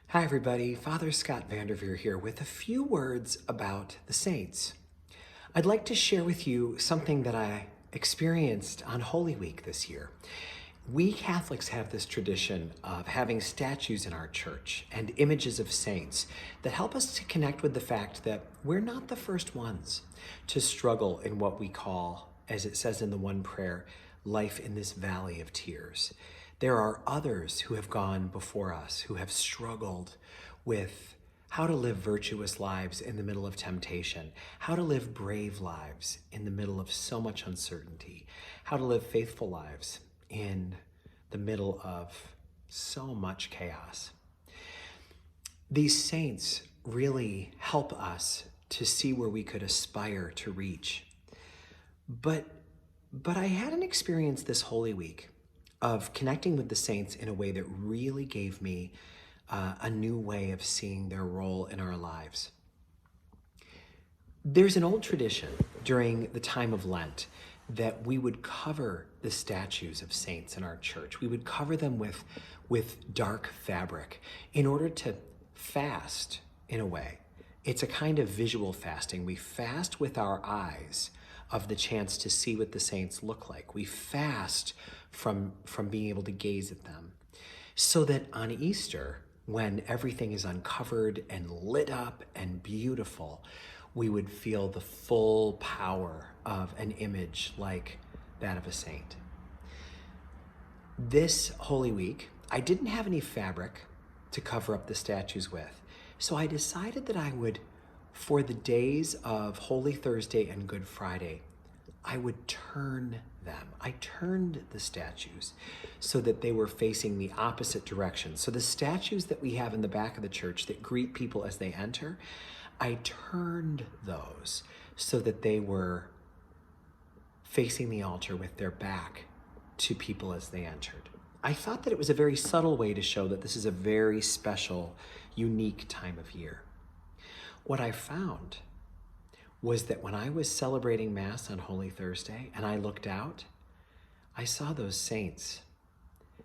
Hi everybody, Father Scott Vanderveer here with a few words about the saints. I'd like to share with you something that I experienced on Holy Week this year. We Catholics have this tradition of having statues in our church and images of saints that help us to connect with the fact that we're not the first ones to struggle in what we call, as it says in the one prayer, life in this valley of tears. There are others who have gone before us, who have struggled with how to live virtuous lives in the middle of temptation, how to live brave lives in the middle of so much uncertainty, how to live faithful lives in the middle of so much chaos. These saints really help us to see where we could aspire to reach. But I had an experience this Holy Week of connecting with the saints in a way that really gave me a new way of seeing their role in our lives. There's an old tradition during the time of Lent that we would cover the statues of saints in our church. We would cover them with dark fabric in order to fast in a way. It's a kind of visual fasting. We fast with our eyes of the chance to see what the saints look like. We fast from being able to gaze at them. So that on Easter, when everything is uncovered and lit up and beautiful, we would feel the full power of an image like that of a saint. This Holy Week, I didn't have any fabric to cover up the statues with, so I decided that I would, for the days of Holy Thursday and Good Friday, I would turn them. I turned the statues so that they were facing the opposite direction. So the statues that we have in the back of the church that greet people as they enter, I turned those so that they were facing the altar with their back to people as they entered. I thought that it was a very subtle way to show that this is a very special, unique time of year. What I found was that when I was celebrating Mass on Holy Thursday and I looked out, I saw those saints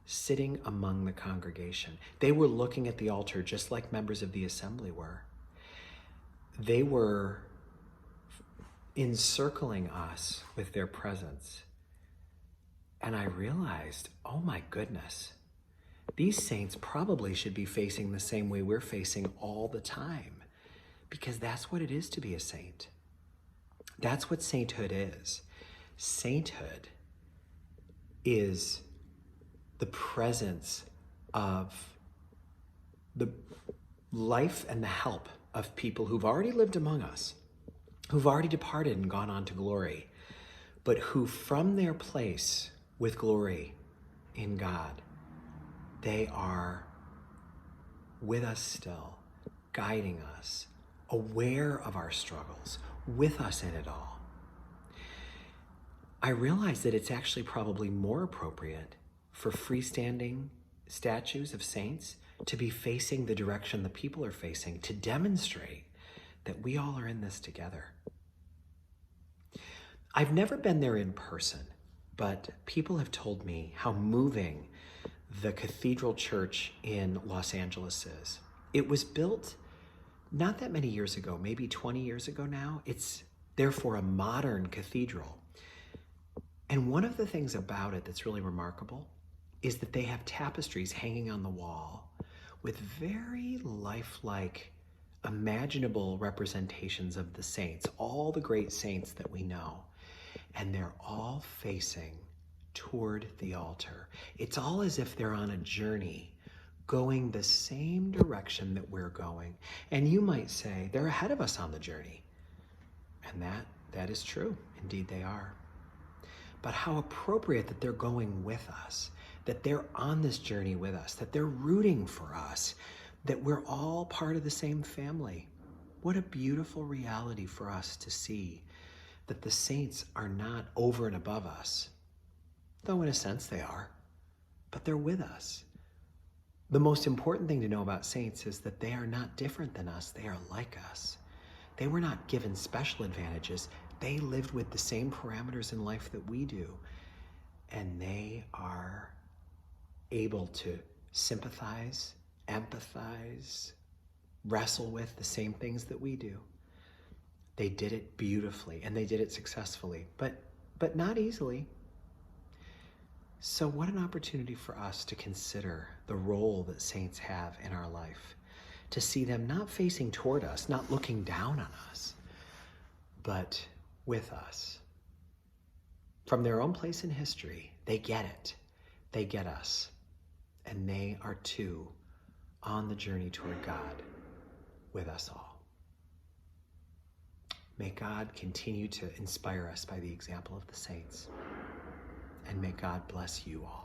sitting among the congregation. They were looking at the altar just like members of the assembly were. They were encircling us with their presence. And I realized, oh my goodness, these saints probably should be facing the same way we're facing all the time, because that's what it is to be a saint. That's what sainthood is. Sainthood is the presence of the life and the help of people who've already lived among us, who've already departed and gone on to glory, but who from their place with glory in God, they are with us still, guiding us, aware of our struggles, with us in it all. I realize that it's actually probably more appropriate for freestanding statues of saints to be facing the direction the people are facing, to demonstrate that we all are in this together. I've never been there in person, but people have told me how moving the cathedral church in Los Angeles is. It was built not that many years ago, maybe 20 years ago now. It's therefore a modern cathedral. And one of the things about it that's really remarkable is that they have tapestries hanging on the wall with very lifelike, imaginable representations of the saints, all the great saints that we know. And they're all facing toward the altar. It's all as if they're on a journey going the same direction that we're going. And you might say, they're ahead of us on the journey. And that is true. Indeed, they are. But how appropriate that they're going with us, that they're on this journey with us, that they're rooting for us, that we're all part of the same family. What a beautiful reality for us to see that the saints are not over and above us, though in a sense they are, but they're with us. The most important thing to know about saints is that they are not different than us. They are like us. They were not given special advantages. They lived with the same parameters in life that we do. And they are able to sympathize empathize, wrestle with the same things that we do. They did it beautifully and they did it successfully, but not easily. So what an opportunity for us to consider the role that saints have in our life, to see them not facing toward us, not looking down on us, but with us. From their own place in history, they get it. They get us. And they are too on the journey toward God with us all. May God continue to inspire us by the example of the saints. And may God bless you all.